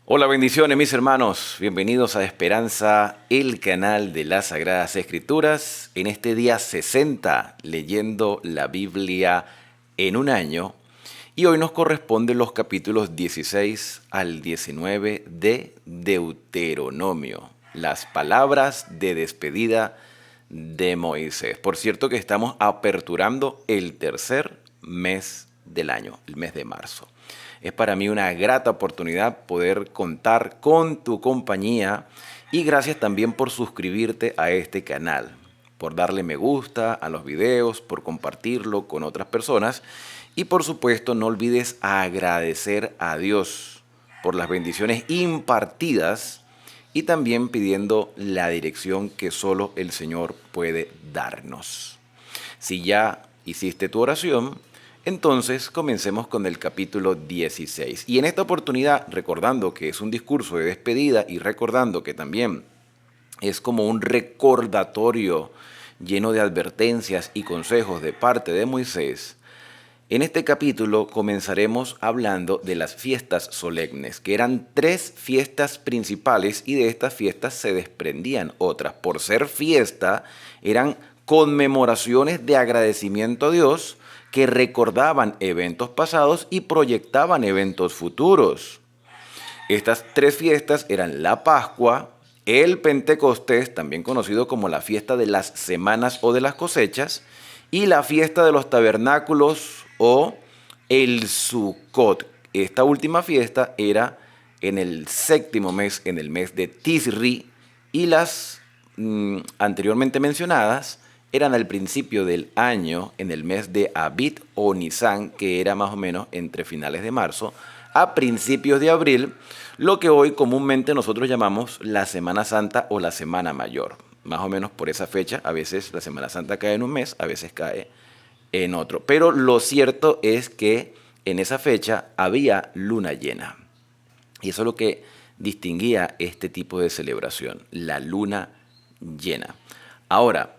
Hola, bendiciones mis hermanos, bienvenidos a Esperanza, el canal de las Sagradas Escrituras. En este día 60, leyendo la Biblia en un año. Y hoy nos corresponden los capítulos 16 al 19 de Deuteronomio, las palabras de despedida de Moisés. Por cierto que estamos aperturando el tercer mes del año, el mes de marzo. Es para mí una grata oportunidad poder contar con tu compañía y gracias también por suscribirte a este canal, por darle me gusta a los videos, por compartirlo con otras personas y por supuesto no olvides agradecer a Dios por las bendiciones impartidas y también pidiendo la dirección que solo el Señor puede darnos. Si ya hiciste tu oración, entonces comencemos con el capítulo 16. Y en esta oportunidad, recordando que es un discurso de despedida y recordando que también es como un recordatorio lleno de advertencias y consejos de parte de Moisés, en este capítulo comenzaremos hablando de las fiestas solemnes, que eran 3 fiestas principales y de estas fiestas se desprendían otras. Por ser fiesta, eran conmemoraciones de agradecimiento a Dios que recordaban eventos pasados y proyectaban eventos futuros. Estas 3 fiestas eran la Pascua, el Pentecostés, también conocido como la fiesta de las semanas o de las cosechas, y la fiesta de los tabernáculos o el Sukkot. Esta última fiesta era en el 7º mes, en el mes de Tisri, y las anteriormente mencionadas eran al principio del año, en el mes de Abit o Nisan, que era más o menos entre finales de marzo a principios de abril, lo que hoy comúnmente nosotros llamamos la Semana Santa o la Semana Mayor. Más o menos por esa fecha, a veces la Semana Santa cae en un mes, a veces cae en otro. Pero lo cierto es que en esa fecha había luna llena. Y eso es lo que distinguía este tipo de celebración, la luna llena. Ahora,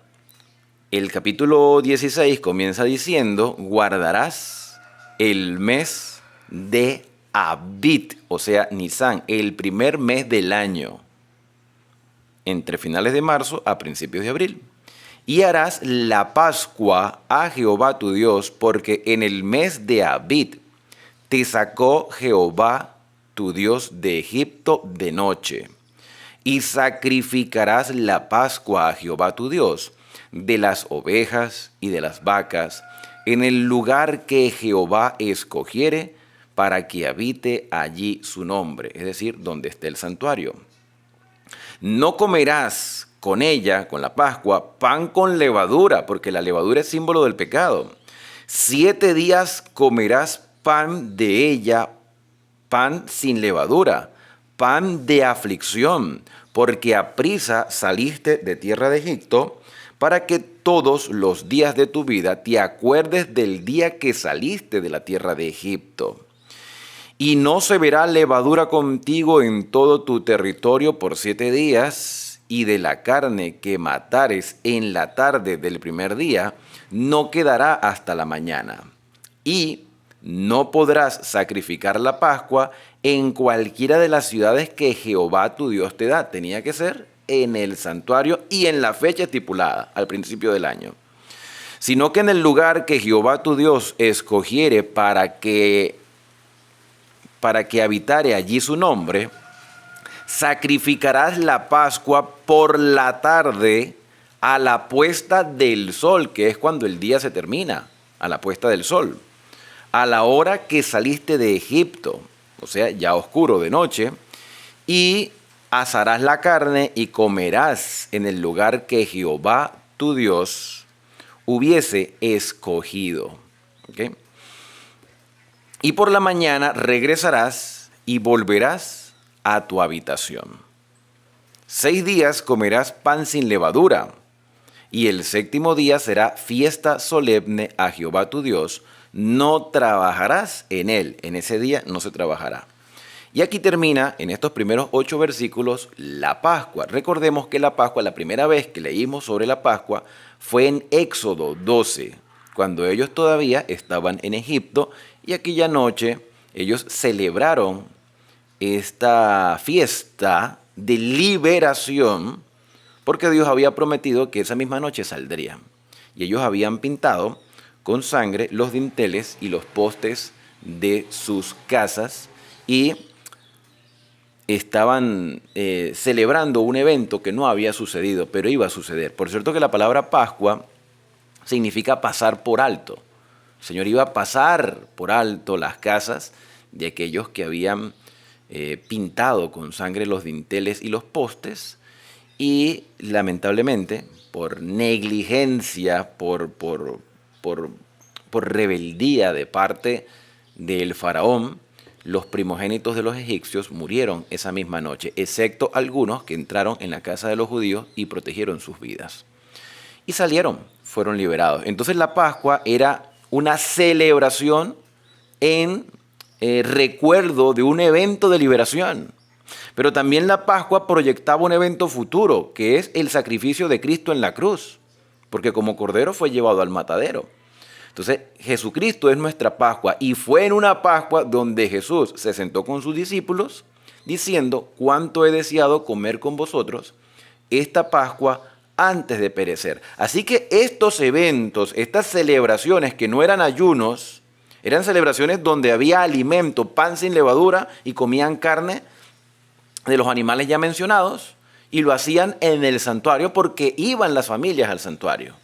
el capítulo 16 comienza diciendo, guardarás el mes de Abit, o sea, Nisan, el primer mes del año, entre finales de marzo a principios de abril. Y harás la Pascua a Jehová tu Dios, porque en el mes de Abit te sacó Jehová tu Dios de Egipto de noche. Y sacrificarás la Pascua a Jehová tu Dios de las ovejas y de las vacas en el lugar que Jehová escogiere para que habite allí su nombre, es decir, donde esté el santuario. No comerás con ella, con la Pascua, pan con levadura, porque la levadura es símbolo del pecado. 7 días comerás pan de ella, pan sin levadura, pan de aflicción, porque aprisa saliste de tierra de Egipto, para que todos los días de tu vida te acuerdes del día que saliste de la tierra de Egipto. Y no se verá levadura contigo en todo tu territorio por 7 días, y de la carne que matares en la tarde del primer día, no quedará hasta la mañana. Y no podrás sacrificar la Pascua en cualquiera de las ciudades que Jehová tu Dios te da. Tenía que ser en el santuario y en la fecha estipulada, al principio del año. Sino que en el lugar que Jehová tu Dios escogiere para que habitare allí su nombre, sacrificarás la Pascua por la tarde a la puesta del sol, que es cuando el día se termina, a la puesta del sol, a la hora que saliste de Egipto, o sea, ya oscuro de noche, y asarás la carne y comerás en el lugar que Jehová tu Dios hubiese escogido. ¿Okay? Y por la mañana regresarás y volverás a tu habitación. 6 días comerás pan sin levadura, y el 7º día será fiesta solemne a Jehová tu Dios. No trabajarás en él, en ese día no se trabajará. Y aquí termina, en estos primeros 8 versículos, la Pascua. Recordemos que la Pascua, la primera vez que leímos sobre la Pascua, fue en Éxodo 12, cuando ellos todavía estaban en Egipto, y aquella noche ellos celebraron esta fiesta de liberación, porque Dios había prometido que esa misma noche saldrían. Y ellos habían pintado con sangre los dinteles y los postes de sus casas y estaban celebrando un evento que no había sucedido, pero iba a suceder. Por cierto que la palabra Pascua significa pasar por alto. El Señor iba a pasar por alto las casas de aquellos que habían pintado con sangre los dinteles y los postes, y lamentablemente por negligencia, por rebeldía de parte del faraón, los primogénitos de los egipcios murieron esa misma noche, excepto algunos que entraron en la casa de los judíos y protegieron sus vidas. Y salieron, fueron liberados. Entonces la Pascua era una celebración en recuerdo de un evento de liberación. Pero también la Pascua proyectaba un evento futuro, que es el sacrificio de Cristo en la cruz, porque como cordero fue llevado al matadero. Entonces Jesucristo es nuestra Pascua, y fue en una Pascua donde Jesús se sentó con sus discípulos diciendo: cuánto he deseado comer con vosotros esta Pascua antes de perecer. Así que estos eventos, estas celebraciones que no eran ayunos, eran celebraciones donde había alimento, pan sin levadura, y comían carne de los animales ya mencionados, y lo hacían en el santuario porque iban las familias al santuario.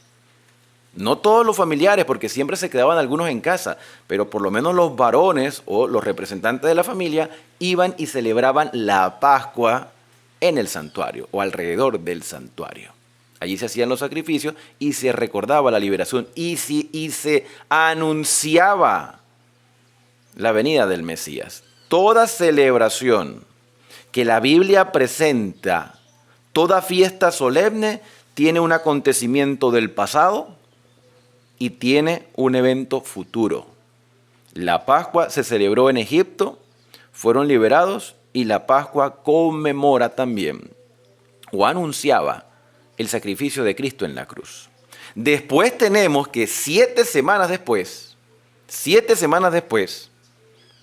No todos los familiares, porque siempre se quedaban algunos en casa, pero por lo menos los varones o los representantes de la familia iban y celebraban la Pascua en el santuario o alrededor del santuario. Allí se hacían los sacrificios y se recordaba la liberación y se anunciaba la venida del Mesías. Toda celebración que la Biblia presenta, toda fiesta solemne, tiene un acontecimiento del pasado y tiene un evento futuro. La Pascua se celebró en Egipto, fueron liberados, y la Pascua conmemora también o anunciaba el sacrificio de Cristo en la cruz. Después tenemos que 7 semanas después,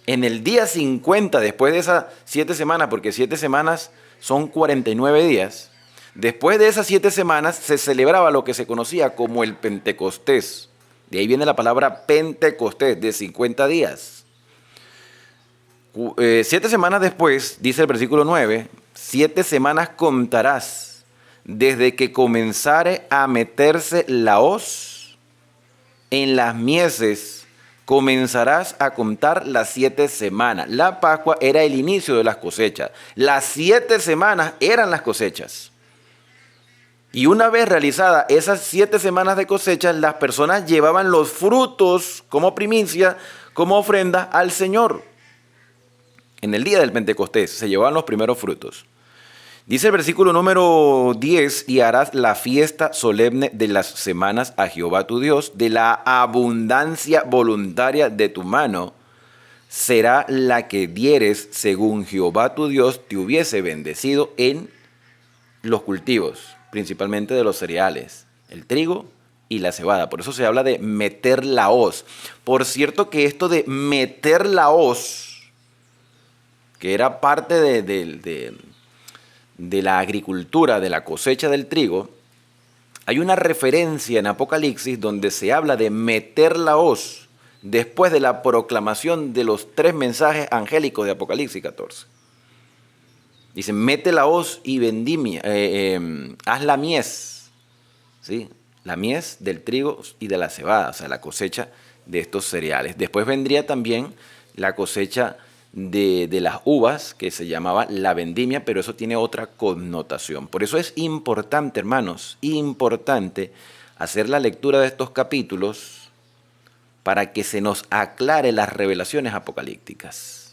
en el día 50, después de esas 7 semanas, porque 7 semanas son 49 días, después de esas 7 semanas se celebraba lo que se conocía como el Pentecostés. De ahí viene la palabra Pentecostés, de 50 días. 7 semanas después, dice el versículo 9, 7 semanas contarás desde que comenzare a meterse la hoz en las mieses, comenzarás a contar las 7 semanas. La Pascua era el inicio de las cosechas. Las 7 semanas eran las cosechas. Y una vez realizadas esas 7 semanas de cosecha, las personas llevaban los frutos como primicia, como ofrenda al Señor. En el día del Pentecostés se llevaban los primeros frutos. Dice el versículo número 10, y harás la fiesta solemne de las semanas a Jehová tu Dios, de la abundancia voluntaria de tu mano será la que dieres según Jehová tu Dios te hubiese bendecido en los cultivos, principalmente de los cereales, el trigo y la cebada. Por eso se habla de meter la hoz. Por cierto que esto de meter la hoz, que era parte de la agricultura, de la cosecha del trigo, hay una referencia en Apocalipsis donde se habla de meter la hoz después de la proclamación de los 3 mensajes angélicos de Apocalipsis 14. Dice: mete la hoz y vendimia, haz la mies, ¿sí? La mies del trigo y de la cebada, o sea, la cosecha de estos cereales. Después vendría también la cosecha de las uvas, que se llamaba la vendimia, pero eso tiene otra connotación. Por eso es importante, hermanos, importante hacer la lectura de estos capítulos para que se nos aclare las revelaciones apocalípticas.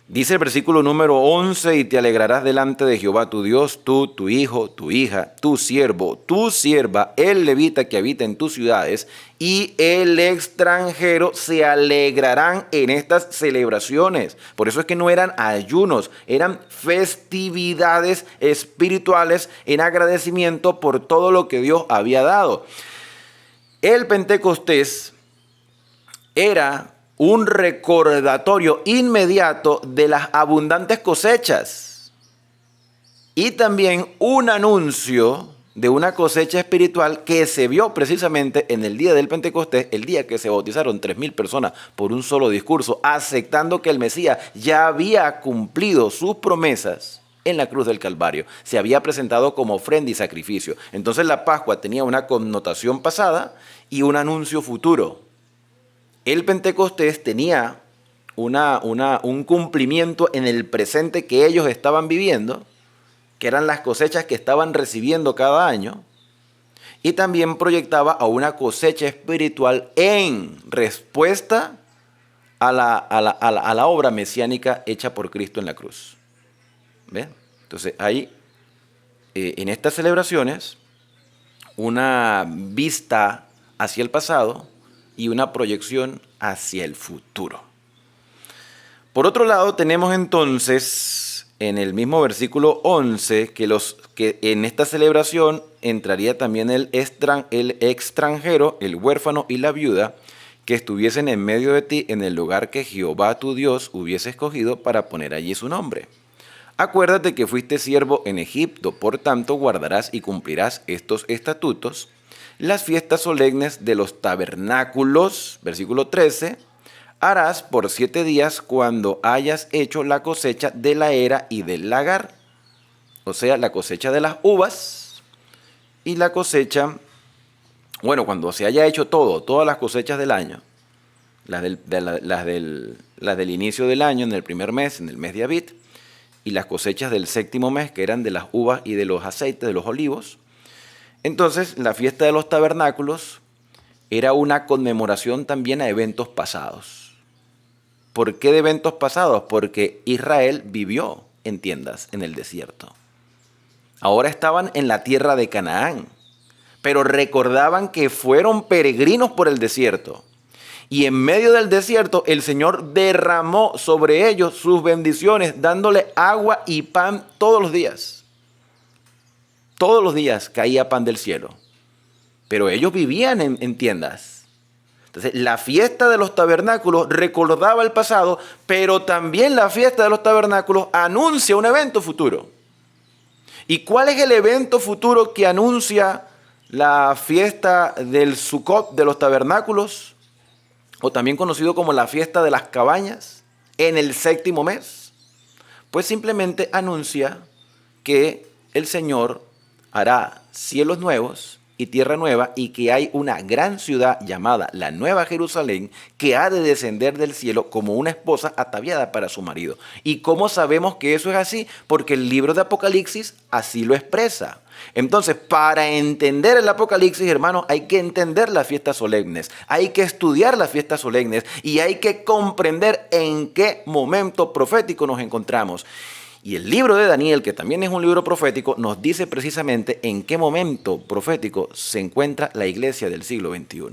Dice el versículo número 11, y te alegrarás delante de Jehová tu Dios, tú, tu hijo, tu hija, tu siervo, tu sierva, el levita que habita en tus ciudades, y el extranjero se alegrarán en estas celebraciones. Por eso es que no eran ayunos, eran festividades espirituales en agradecimiento por todo lo que Dios había dado. El Pentecostés era un recordatorio inmediato de las abundantes cosechas y también un anuncio de una cosecha espiritual que se vio precisamente en el día del Pentecostés, el día que se bautizaron 3,000 personas por un solo discurso, aceptando que el Mesías ya había cumplido sus promesas en la cruz del Calvario. Se había presentado como ofrenda y sacrificio. Entonces la Pascua tenía una connotación pasada y un anuncio futuro. El Pentecostés tenía un cumplimiento en el presente que ellos estaban viviendo, que eran las cosechas que estaban recibiendo cada año, y también proyectaba a una cosecha espiritual en respuesta a la obra mesiánica hecha por Cristo en la cruz. ¿Ven? Entonces hay en estas celebraciones una vista hacia el pasado y una proyección hacia el futuro. Por otro lado, tenemos entonces en el mismo versículo 11 que en esta celebración entraría también el extranjero, el huérfano y la viuda, que estuviesen en medio de ti en el lugar que Jehová tu Dios hubiese escogido para poner allí su nombre. Acuérdate que fuiste siervo en Egipto, por tanto guardarás y cumplirás estos estatutos, las fiestas solemnes de los tabernáculos, versículo 13, harás por 7 días cuando hayas hecho la cosecha de la era y del lagar, o sea, la cosecha de las uvas y la cosecha, bueno, cuando se haya hecho todas las cosechas del año, las del inicio del año, en el primer mes, en el mes de Abib, y las cosechas del séptimo mes, que eran de las uvas y de los aceites, de los olivos. Entonces, la fiesta de los tabernáculos era una conmemoración también a eventos pasados. ¿Por qué de eventos pasados? Porque Israel vivió en tiendas en el desierto. Ahora estaban en la tierra de Canaán, pero recordaban que fueron peregrinos por el desierto. Y en medio del desierto el Señor derramó sobre ellos sus bendiciones, dándole agua y pan todos los días. Todos los días caía pan del cielo. Pero ellos vivían en tiendas. Entonces, la fiesta de los tabernáculos recordaba el pasado, pero también la fiesta de los tabernáculos anuncia un evento futuro. ¿Y cuál es el evento futuro que anuncia la fiesta del Sukkot de los tabernáculos? O también conocido como la fiesta de las cabañas, en el séptimo mes. Pues simplemente anuncia que el Señor hará cielos nuevos y tierra nueva, y que hay una gran ciudad llamada la Nueva Jerusalén que ha de descender del cielo como una esposa ataviada para su marido. ¿Y cómo sabemos que eso es así? Porque el libro de Apocalipsis así lo expresa. Entonces, para entender el Apocalipsis, hermanos, hay que entender las fiestas solemnes, hay que estudiar las fiestas solemnes y hay que comprender en qué momento profético nos encontramos. Y el libro de Daniel, que también es un libro profético, nos dice precisamente en qué momento profético se encuentra la iglesia del siglo XXI.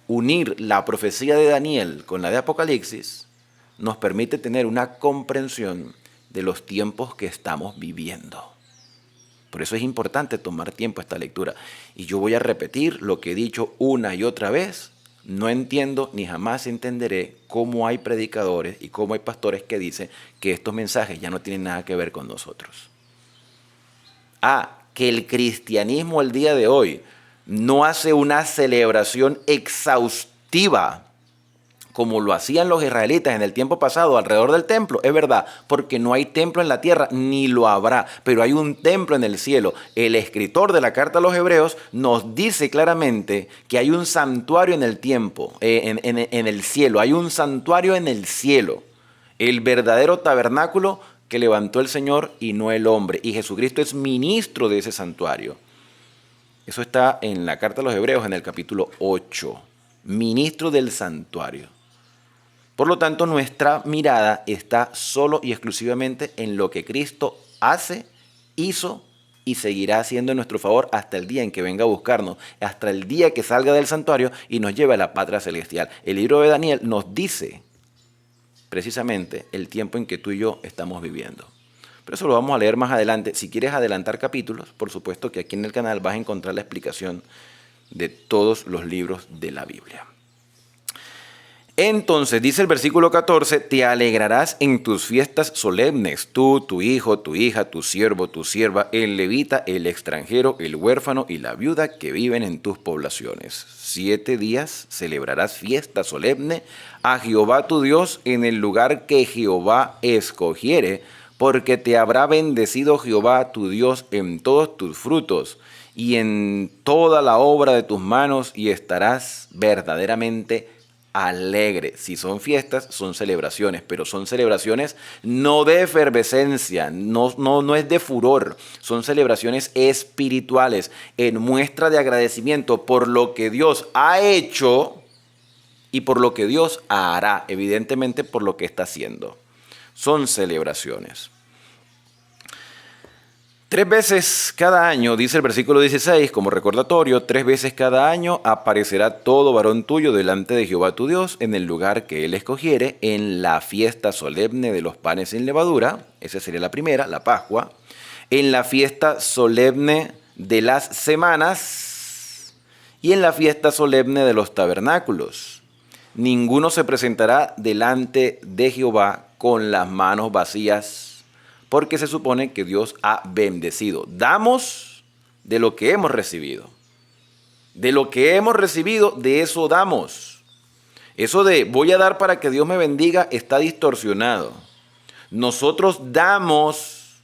Unir la profecía de Daniel con la de Apocalipsis nos permite tener una comprensión de los tiempos que estamos viviendo. Por eso es importante tomar tiempo a esta lectura. Y yo voy a repetir lo que he dicho una y otra vez. No entiendo ni jamás entenderé cómo hay predicadores y cómo hay pastores que dicen que estos mensajes ya no tienen nada que ver con nosotros. Que el cristianismo el día de hoy no hace una celebración exhaustiva como lo hacían los israelitas en el tiempo pasado alrededor del templo, es verdad, porque no hay templo en la tierra, ni lo habrá, pero hay un templo en el cielo. El escritor de la carta a los Hebreos nos dice claramente que hay un santuario en el tiempo, en el cielo, hay un santuario en el cielo, el verdadero tabernáculo que levantó el Señor y no el hombre, y Jesucristo es ministro de ese santuario. Eso está en la carta a los Hebreos en el capítulo 8, ministro del santuario. Por lo tanto, nuestra mirada está solo y exclusivamente en lo que Cristo hace, hizo y seguirá haciendo en nuestro favor hasta el día en que venga a buscarnos, hasta el día que salga del santuario y nos lleve a la patria celestial. El libro de Daniel nos dice precisamente el tiempo en que tú y yo estamos viviendo. Pero eso lo vamos a leer más adelante. Si quieres adelantar capítulos, por supuesto que aquí en el canal vas a encontrar la explicación de todos los libros de la Biblia. Entonces, dice el versículo 14, te alegrarás en tus fiestas solemnes, tú, tu hijo, tu hija, tu siervo, tu sierva, el levita, el extranjero, el huérfano y la viuda que viven en tus poblaciones. 7 días celebrarás fiesta solemne a Jehová tu Dios en el lugar que Jehová escogiere, porque te habrá bendecido Jehová tu Dios en todos tus frutos y en toda la obra de tus manos, y estarás verdaderamente alegre. Si son fiestas, son celebraciones, pero son celebraciones no de efervescencia, no es de furor, son celebraciones espirituales en muestra de agradecimiento por lo que Dios ha hecho y por lo que Dios hará, evidentemente por lo que está haciendo. Son celebraciones. 3 veces cada año, dice el versículo 16, como recordatorio, 3 veces cada año aparecerá todo varón tuyo delante de Jehová tu Dios en el lugar que él escogiere, en la fiesta solemne de los panes sin levadura, esa sería la primera, la Pascua, en la fiesta solemne de las semanas y en la fiesta solemne de los tabernáculos. Ninguno se presentará delante de Jehová con las manos vacías, porque se supone que Dios ha bendecido. Damos de lo que hemos recibido. De lo que hemos recibido, de eso damos. Eso de voy a dar para que Dios me bendiga está distorsionado. Nosotros damos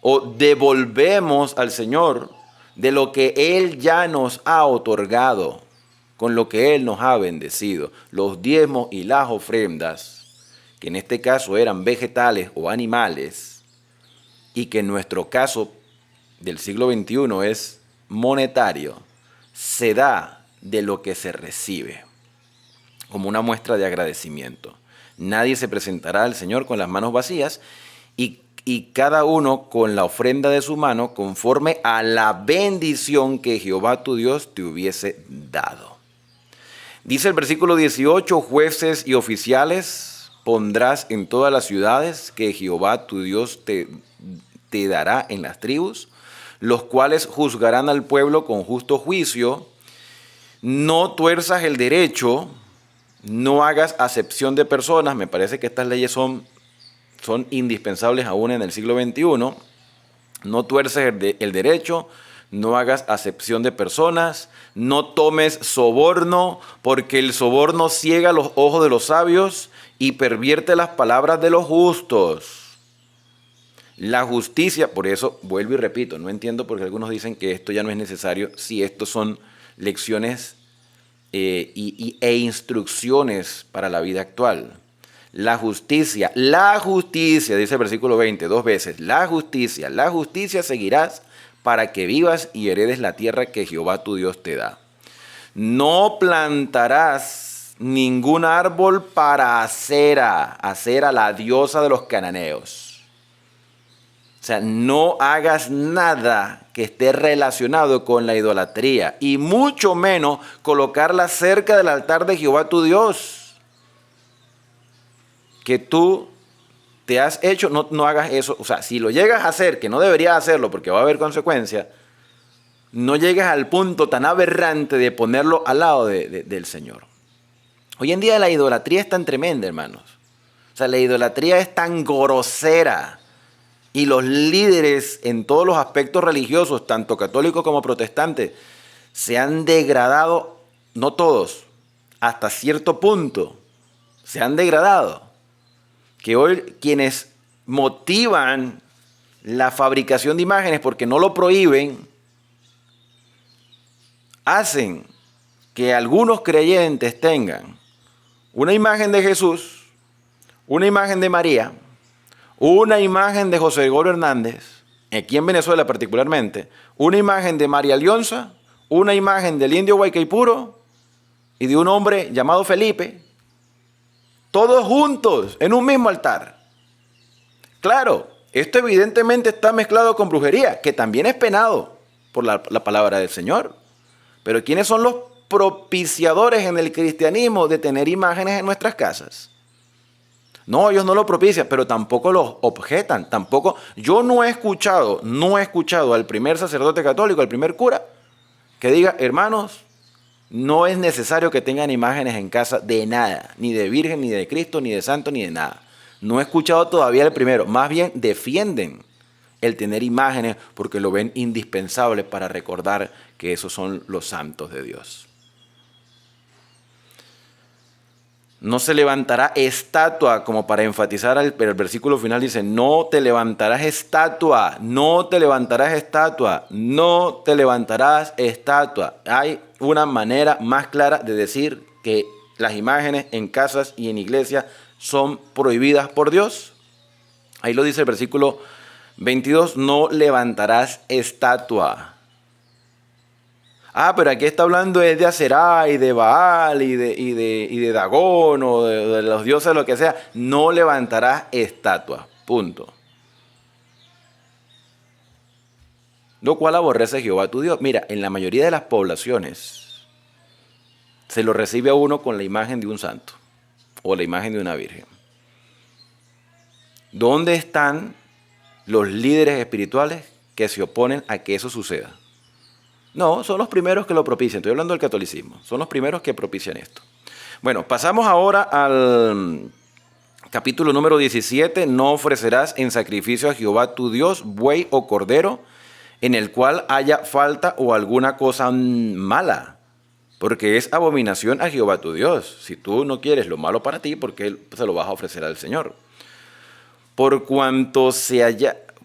o devolvemos al Señor de lo que Él ya nos ha otorgado, con lo que Él nos ha bendecido. Los diezmos y las ofrendas, que en este caso eran vegetales o animales, y que en nuestro caso del siglo XXI es monetario, se da de lo que se recibe, como una muestra de agradecimiento. Nadie se presentará al Señor con las manos vacías y cada uno con la ofrenda de su mano conforme a la bendición que Jehová tu Dios te hubiese dado. Dice el versículo 18, jueces y oficiales pondrás en todas las ciudades que Jehová tu Dios te dará en las tribus, los cuales juzgarán al pueblo con justo juicio. No tuerzas el derecho, no hagas acepción de personas. Me parece que estas leyes son indispensables aún en el siglo XXI. No tuerces el derecho, no hagas acepción de personas, no tomes soborno, porque el soborno ciega los ojos de los sabios y pervierte las palabras de los justos. La justicia, por eso vuelvo y repito, no entiendo por qué algunos dicen que esto ya no es necesario, si estos son lecciones e instrucciones para la vida actual. La justicia, dice el versículo 20, 2 veces, la justicia seguirás para que vivas y heredes la tierra que Jehová tu Dios te da. No plantarás ningún árbol para Acera, la diosa de los cananeos. O sea, no hagas nada que esté relacionado con la idolatría y mucho menos colocarla cerca del altar de Jehová tu Dios. Que tú te has hecho, no hagas eso. O sea, si lo llegas a hacer, que no deberías hacerlo porque va a haber consecuencias, no llegues al punto tan aberrante de ponerlo al lado del Señor. Hoy en día la idolatría es tan tremenda, hermanos. O sea, la idolatría es tan grosera. Y los líderes en todos los aspectos religiosos, tanto católicos como protestantes, se han degradado, no todos, hasta cierto punto, se han degradado. Que hoy quienes motivan la fabricación de imágenes porque no lo prohíben, hacen que algunos creyentes tengan una imagen de Jesús, una imagen de María, una imagen de José Gregorio Hernández, aquí en Venezuela particularmente, una imagen de María Leonza, una imagen del indio Guaycaipuro y de un hombre llamado Felipe, todos juntos en un mismo altar. Claro, esto evidentemente está mezclado con brujería, que también es penado por la palabra del Señor. Pero ¿quiénes son los propiciadores en el cristianismo de tener imágenes en nuestras casas? No, ellos no lo propician, pero tampoco los objetan. Tampoco, yo no he escuchado al primer sacerdote católico, al primer cura, que diga, hermanos, No es necesario que tengan imágenes en casa de nada, ni de Virgen, ni de Cristo, ni de Santo, ni de nada. No he escuchado todavía el primero. Más bien defienden el tener imágenes porque lo ven indispensable para recordar que esos son los santos de Dios. No se levantará estatua, como para enfatizar, pero el versículo final dice, no te levantarás estatua, no te levantarás estatua, no te levantarás estatua. Hay una manera más clara de decir que las imágenes en casas y en iglesias son prohibidas por Dios. Ahí lo dice el versículo 22, no levantarás estatua. Pero aquí está hablando de Aserá y de Baal y de Dagón o de los dioses, lo que sea. No levantarás estatua. Punto. Lo cual aborrece Jehová tu Dios. Mira, en la mayoría de las poblaciones se lo recibe a uno con la imagen de un santo o la imagen de una virgen. ¿Dónde están los líderes espirituales que se oponen a que eso suceda? No, son los primeros que lo propician. Estoy hablando del catolicismo. Son los primeros que propician esto. Bueno, pasamos ahora al capítulo número 17. No ofrecerás en sacrificio a Jehová tu Dios buey o cordero en el cual haya falta o alguna cosa mala, porque es abominación a Jehová tu Dios. Si tú no quieres lo malo para ti, ¿por qué se lo vas a ofrecer al Señor? Por cuanto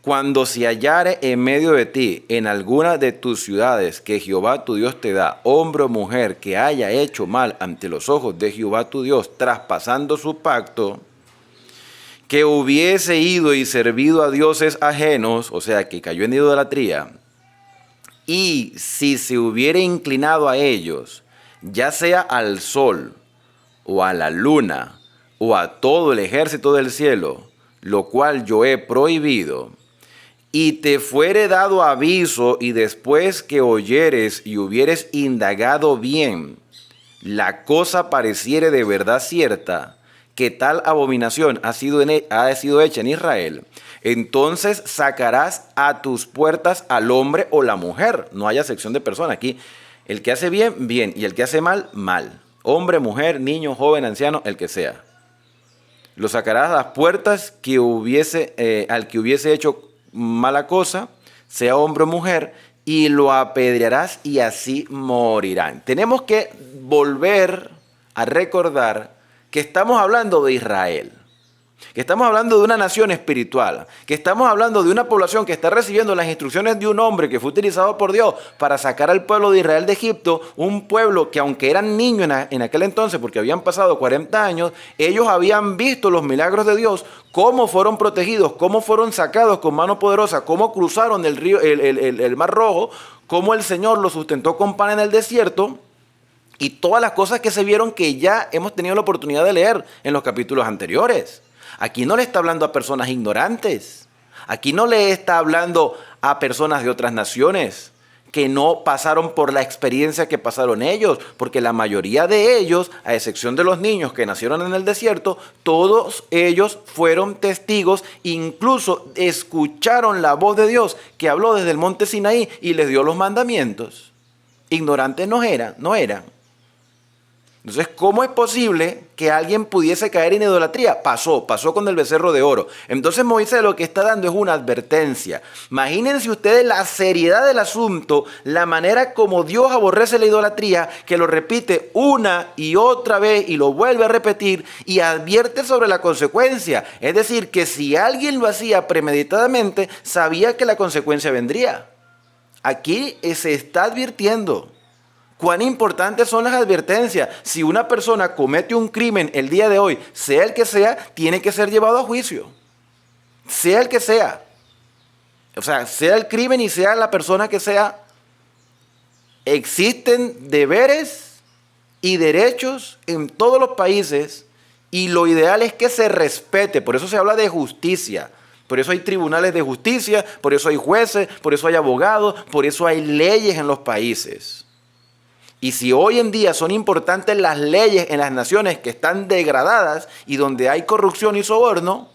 cuando se hallare en medio de ti, en alguna de tus ciudades que Jehová tu Dios te da, hombre o mujer que haya hecho mal ante los ojos de Jehová tu Dios, traspasando su pacto, que hubiese ido y servido a dioses ajenos, o sea, que cayó en idolatría, y si se hubiera inclinado a ellos, ya sea al sol, o a la luna, o a todo el ejército del cielo, lo cual yo he prohibido, y te fuere dado aviso, y después que oyeres y hubieres indagado bien, la cosa pareciere de verdad cierta, que tal abominación ha sido hecha en Israel, entonces sacarás a tus puertas al hombre o la mujer. No haya sección de persona aquí. El que hace bien, bien, y el que hace mal, mal. Hombre, mujer, niño, joven, anciano, el que sea. Lo sacarás a las puertas al que hubiese hecho mala cosa, sea hombre o mujer, y lo apedrearás y así morirán. Tenemos que volver a recordar que estamos hablando de Israel, que estamos hablando de una nación espiritual, que estamos hablando de una población que está recibiendo las instrucciones de un hombre que fue utilizado por Dios para sacar al pueblo de Israel de Egipto, un pueblo que aunque eran niños en aquel entonces, porque habían pasado 40 años, ellos habían visto los milagros de Dios, cómo fueron protegidos, cómo fueron sacados con mano poderosa, cómo cruzaron el río, el Mar Rojo, cómo el Señor los sustentó con pan en el desierto, y todas las cosas que se vieron que ya hemos tenido la oportunidad de leer en los capítulos anteriores. Aquí no le está hablando a personas ignorantes. Aquí no le está hablando a personas de otras naciones que no pasaron por la experiencia que pasaron ellos, porque la mayoría de ellos, a excepción de los niños que nacieron en el desierto, todos ellos fueron testigos, incluso escucharon la voz de Dios que habló desde el monte Sinaí y les dio los mandamientos. Ignorantes no eran. Entonces, ¿cómo es posible que alguien pudiese caer en idolatría? Pasó con el becerro de oro. Entonces Moisés lo que está dando es una advertencia. Imagínense ustedes la seriedad del asunto, la manera como Dios aborrece la idolatría, que lo repite una y otra vez y lo vuelve a repetir y advierte sobre la consecuencia. Es decir, que si alguien lo hacía premeditadamente, sabía que la consecuencia vendría. Aquí se está advirtiendo. Cuán importantes son las advertencias. Si una persona comete un crimen el día de hoy, sea el que sea, tiene que ser llevado a juicio. Sea el que sea. O sea, sea el crimen y sea la persona que sea. Existen deberes y derechos en todos los países y lo ideal es que se respete. Por eso se habla de justicia. Por eso hay tribunales de justicia, por eso hay jueces, por eso hay abogados, por eso hay leyes en los países. Y si hoy en día son importantes las leyes en las naciones que están degradadas y donde hay corrupción y soborno,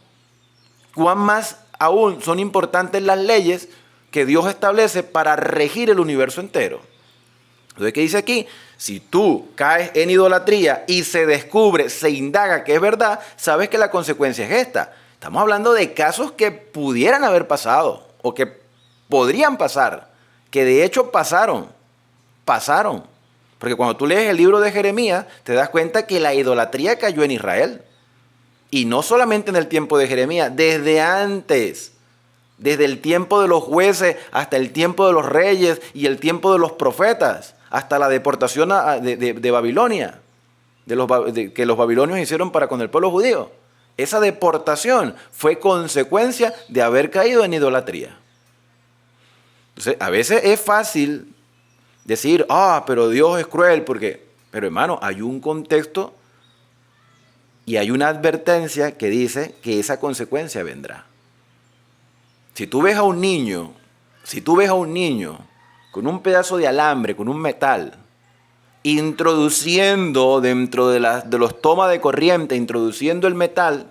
¿cuán más aún son importantes las leyes que Dios establece para regir el universo entero? Entonces, ¿qué dice aquí? Si tú caes en idolatría y se descubre, se indaga que es verdad, sabes que la consecuencia es esta. Estamos hablando de casos que pudieran haber pasado o que podrían pasar, que de hecho pasaron. Porque cuando tú lees el libro de Jeremías, te das cuenta que la idolatría cayó en Israel. Y no solamente en el tiempo de Jeremías, desde antes. Desde el tiempo de los jueces hasta el tiempo de los reyes y el tiempo de los profetas, hasta la deportación de Babilonia, que los babilonios hicieron para con el pueblo judío. Esa deportación fue consecuencia de haber caído en idolatría. Entonces, a veces es fácil decir, pero Dios es cruel, pero hermano, hay un contexto y hay una advertencia que dice que esa consecuencia vendrá. Si tú ves a un niño con un pedazo de alambre, con un metal, introduciendo dentro de los tomas de corriente, introduciendo el metal,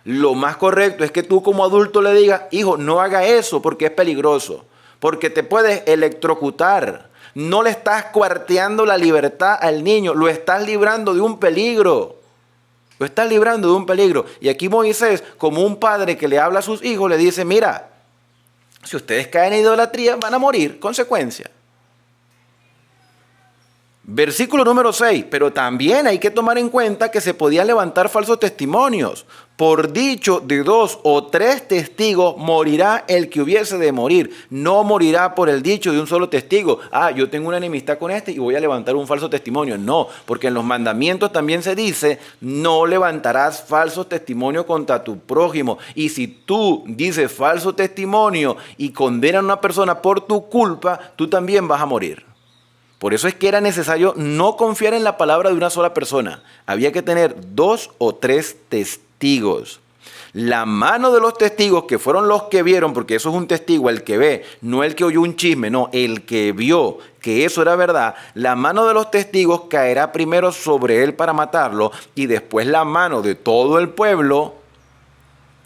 lo más correcto es que tú como adulto le digas, hijo, no haga eso porque es peligroso, porque te puedes electrocutar. No le estás cuarteando la libertad al niño, lo estás librando de un peligro. Lo estás librando de un peligro. Y aquí Moisés, como un padre que le habla a sus hijos, le dice, mira, si ustedes caen en idolatría, van a morir. Consecuencia. Versículo número 6, pero también hay que tomar en cuenta que se podían levantar falsos testimonios. Por dicho de 2 o 3 testigos morirá el que hubiese de morir. No morirá por el dicho de un solo testigo. Yo tengo una enemistad con este y voy a levantar un falso testimonio. No, porque en los mandamientos también se dice, no levantarás falso testimonio contra tu prójimo. Y si tú dices falso testimonio y condenas a una persona por tu culpa, tú también vas a morir. Por eso es que era necesario no confiar en la palabra de una sola persona. Había que tener 2 o 3 testigos. La mano de los testigos, que fueron los que vieron, porque eso es un testigo, el que ve, no el que oyó un chisme, no, el que vio que eso era verdad, la mano de los testigos caerá primero sobre él para matarlo y después la mano de todo el pueblo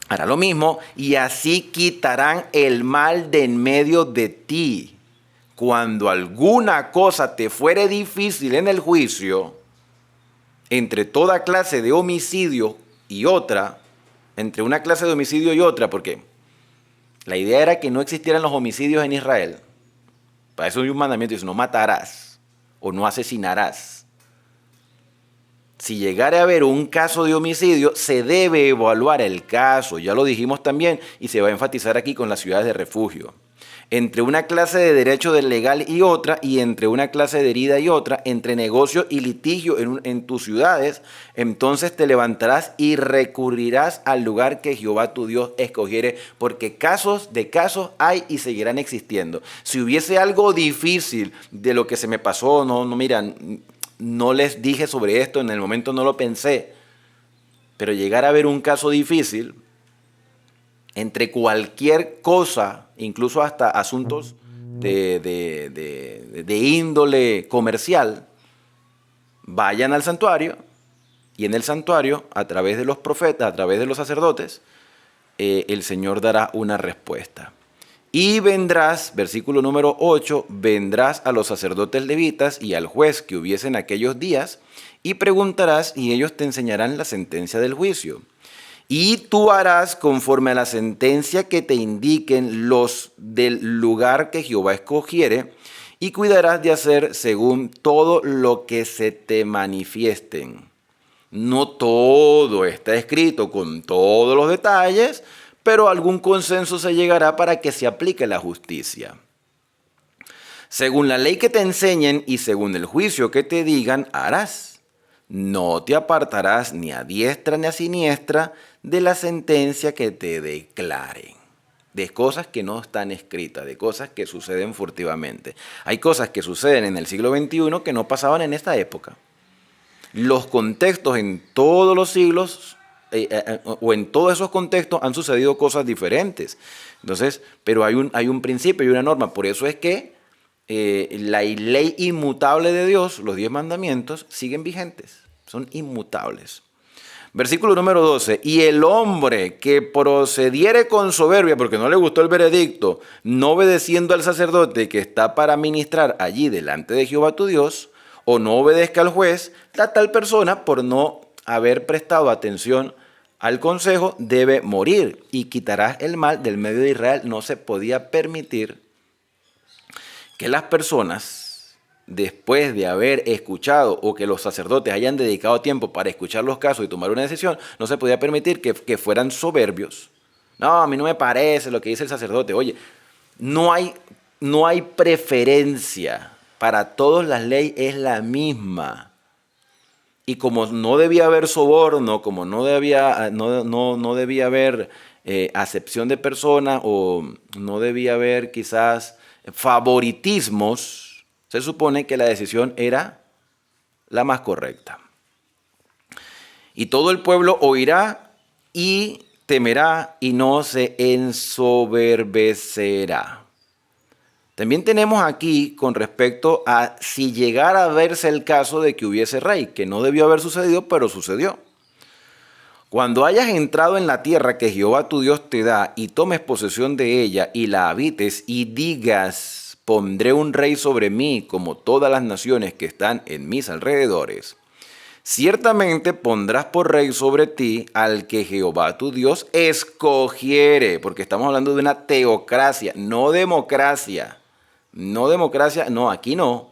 hará lo mismo y así quitarán el mal de en medio de ti. Cuando alguna cosa te fuere difícil en el juicio, entre toda clase de homicidio y otra, entre una clase de homicidio y otra, porque la idea era que no existieran los homicidios en Israel. Para eso hay un mandamiento, dice, no matarás o no asesinarás. Si llegara a haber un caso de homicidio, se debe evaluar el caso, ya lo dijimos también, y se va a enfatizar aquí con las ciudades de refugio. Entre una clase de derecho del legal y otra, y entre una clase de herida y otra, entre negocio y litigio en tus ciudades, entonces te levantarás y recurrirás al lugar que Jehová tu Dios escogiere, porque casos hay y seguirán existiendo. Si hubiese algo difícil de lo que se me pasó, no les dije sobre esto, en el momento no lo pensé, pero llegar a ver un caso difícil, entre cualquier cosa, incluso hasta asuntos de índole comercial, vayan al santuario y en el santuario, a través de los profetas, a través de los sacerdotes, el Señor dará una respuesta. Y vendrás, versículo número 8, vendrás a los sacerdotes levitas y al juez que hubiese en aquellos días y preguntarás y ellos te enseñarán la sentencia del juicio. Y tú harás conforme a la sentencia que te indiquen los del lugar que Jehová escogiere, y cuidarás de hacer según todo lo que se te manifiesten. No todo está escrito con todos los detalles, pero algún consenso se llegará para que se aplique la justicia. Según la ley que te enseñen y según el juicio que te digan, harás. No te apartarás ni a diestra ni a siniestra de la sentencia que te declaren. De cosas que no están escritas, de cosas que suceden furtivamente. Hay cosas que suceden en el siglo XXI que no pasaban en esta época. Los contextos en todos los siglos, o en todos esos contextos, han sucedido cosas diferentes. Entonces, pero hay un principio y una norma. Por eso es que la ley inmutable de Dios, los 10 mandamientos, siguen vigentes, son inmutables. Versículo número 12. Y el hombre que procediere con soberbia, porque no le gustó el veredicto, no obedeciendo al sacerdote que está para ministrar allí delante de Jehová tu Dios, o no obedezca al juez, la tal persona, por no haber prestado atención al consejo, debe morir, y quitarás el mal del medio de Israel. No se podía permitir que las personas, después de haber escuchado o que los sacerdotes hayan dedicado tiempo para escuchar los casos y tomar una decisión, no se podía permitir que fueran soberbios. No, a mí no me parece lo que dice el sacerdote. Oye, no hay preferencia. Para todos la ley es la misma. Y como no debía haber soborno, como no debía haber acepción de personas o no debía haber quizás favoritismos, se supone que la decisión era la más correcta. Y todo el pueblo oirá y temerá y no se ensoberbecerá. También tenemos aquí con respecto a si llegara a verse el caso de que hubiese rey, que no debió haber sucedido, pero sucedió. Cuando hayas entrado en la tierra que Jehová tu Dios te da y tomes posesión de ella y la habites y digas: pondré un rey sobre mí como todas las naciones que están en mis alrededores. Ciertamente pondrás por rey sobre ti al que Jehová tu Dios escogiere, porque estamos hablando de una teocracia, no democracia. No democracia, no, aquí no.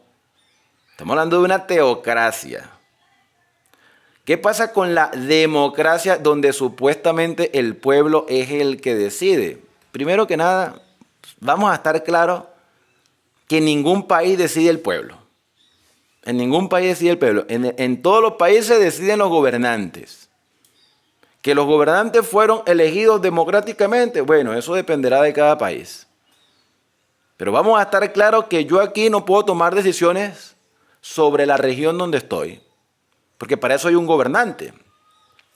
Estamos hablando de una teocracia. ¿Qué pasa con la democracia donde supuestamente el pueblo es el que decide? Primero que nada, vamos a estar claros que en ningún país decide el pueblo. En ningún país decide el pueblo. En todos los países deciden los gobernantes. Que los gobernantes fueron elegidos democráticamente, bueno, eso dependerá de cada país. Pero vamos a estar claros que yo aquí no puedo tomar decisiones sobre la región donde estoy. Porque para eso hay un gobernante.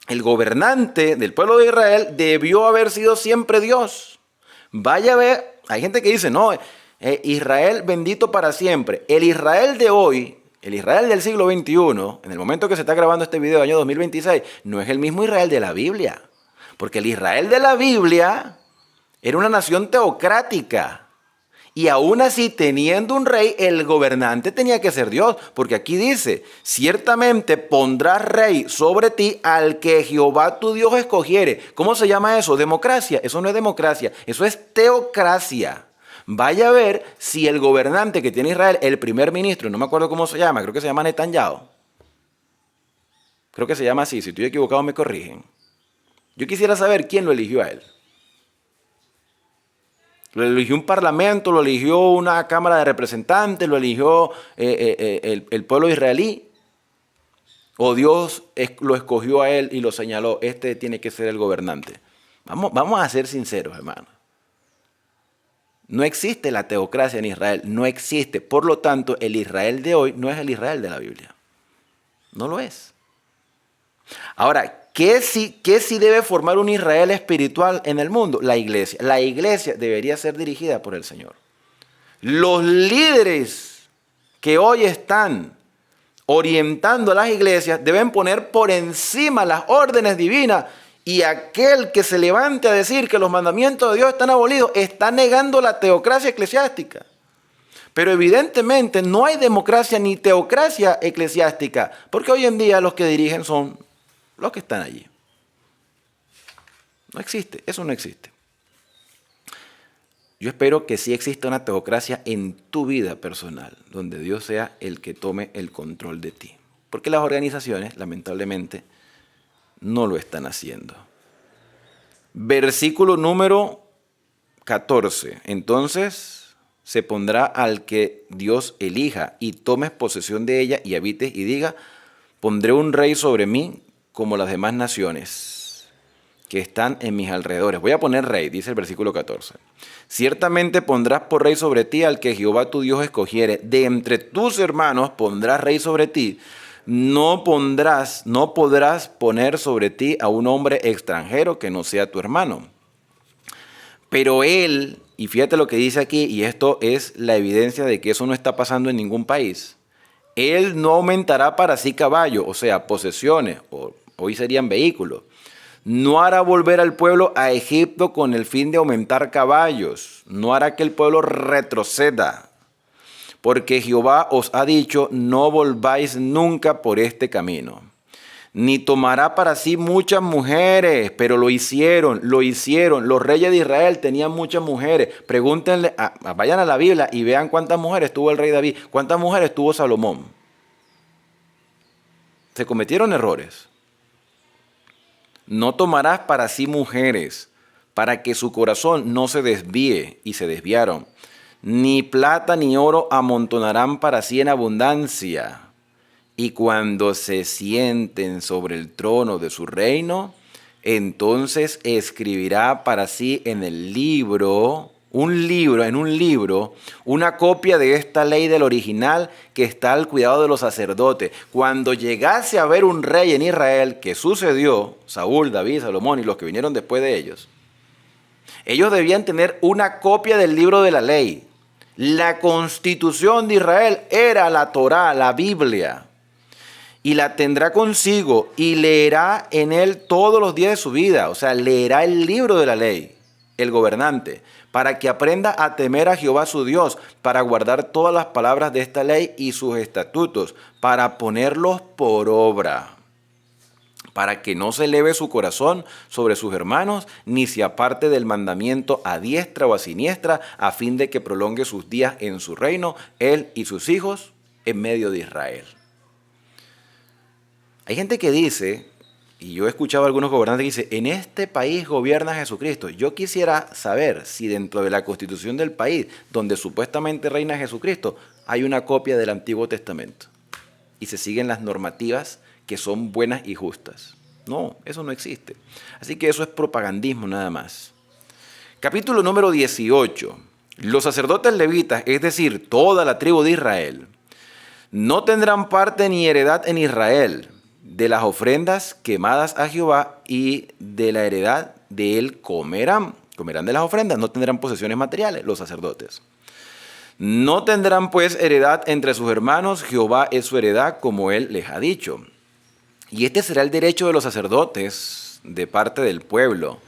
El gobernante del pueblo de Israel debió haber sido siempre Dios. Vaya a ver, hay gente que dice, no, Israel bendito para siempre. El Israel de hoy, el Israel del siglo XXI, en el momento que se está grabando este video, año 2026, no es el mismo Israel de la Biblia. Porque el Israel de la Biblia era una nación teocrática. Y aún así, teniendo un rey, el gobernante tenía que ser Dios. Porque aquí dice, ciertamente pondrás rey sobre ti al que Jehová tu Dios escogiere. ¿Cómo se llama eso? Democracia. Eso no es democracia, eso es teocracia. Vaya a ver si el gobernante que tiene Israel, el primer ministro, no me acuerdo cómo se llama, creo que se llama Netanyahu. Creo que se llama así, si estoy equivocado me corrigen. Yo quisiera saber quién lo eligió a él. Lo eligió un parlamento, lo eligió una cámara de representantes, lo eligió el pueblo israelí. O Dios lo escogió a él y lo señaló, este tiene que ser el gobernante. Vamos a ser sinceros, hermanos. No existe la teocracia en Israel, no existe. Por lo tanto, el Israel de hoy no es el Israel de la Biblia. No lo es. Ahora, ¿qué sí debe formar un Israel espiritual en el mundo? La iglesia. La iglesia debería ser dirigida por el Señor. Los líderes que hoy están orientando a las iglesias deben poner por encima las órdenes divinas. Y aquel que se levante a decir que los mandamientos de Dios están abolidos está negando la teocracia eclesiástica. Pero evidentemente no hay democracia ni teocracia eclesiástica, porque hoy en día los que dirigen son los que están allí. No existe, eso no existe. Yo espero que sí exista una teocracia en tu vida personal, donde Dios sea el que tome el control de ti. Porque las organizaciones, lamentablemente, no lo están haciendo. Versículo número 14. Entonces se pondrá al que Dios elija y tomes posesión de ella y habites y diga, pondré un rey sobre mí como las demás naciones que están en mis alrededores. Voy a poner rey, dice el versículo 14. Ciertamente pondrás por rey sobre ti al que Jehová tu Dios escogiere. De entre tus hermanos pondrás rey sobre ti. No podrás poner sobre ti a un hombre extranjero que no sea tu hermano. Pero él, y fíjate lo que dice aquí, y esto es la evidencia de que eso no está pasando en ningún país. Él no aumentará para sí caballo, o sea, posesiones o hoy serían vehículos. No hará volver al pueblo a Egipto con el fin de aumentar caballos. No hará que el pueblo retroceda. Porque Jehová os ha dicho, no volváis nunca por este camino. Ni tomará para sí muchas mujeres, pero lo hicieron. Los reyes de Israel tenían muchas mujeres. Pregúntenle, vayan a la Biblia y vean cuántas mujeres tuvo el rey David, cuántas mujeres tuvo Salomón. Se cometieron errores. No tomarás para sí mujeres, para que su corazón no se desvíe, y se desviaron. Ni plata ni oro amontonarán para sí en abundancia. Y cuando se sienten sobre el trono de su reino, entonces escribirá para sí en un libro, una copia de esta ley del original que está al cuidado de los sacerdotes. Cuando llegase a haber un rey en Israel, que sucedió, Saúl, David, Salomón y los que vinieron después de ellos debían tener una copia del libro de la ley. La constitución de Israel era la Torá, la Biblia. Y la tendrá consigo y leerá en él todos los días de su vida. O sea, leerá el libro de la ley, el gobernante, para que aprenda a temer a Jehová su Dios, para guardar todas las palabras de esta ley y sus estatutos, para ponerlos por obra, para que no se eleve su corazón sobre sus hermanos, ni se aparte del mandamiento a diestra o a siniestra, a fin de que prolongue sus días en su reino, él y sus hijos, en medio de Israel. Hay gente que dice, y yo he escuchado a algunos gobernantes que dicen, en este país gobierna Jesucristo. Yo quisiera saber si dentro de la constitución del país, donde supuestamente reina Jesucristo, hay una copia del Antiguo Testamento. Y se siguen las normativas que son buenas y justas. No, eso no existe. Así que eso es propagandismo nada más. Capítulo número 18. Los sacerdotes levitas, es decir, toda la tribu de Israel, no tendrán parte ni heredad en Israel de las ofrendas quemadas a Jehová, y de la heredad de él comerán. Comerán de las ofrendas, no tendrán posesiones materiales los sacerdotes. No tendrán pues heredad entre sus hermanos, Jehová es su heredad como él les ha dicho. Y este será el derecho de los sacerdotes de parte del pueblo.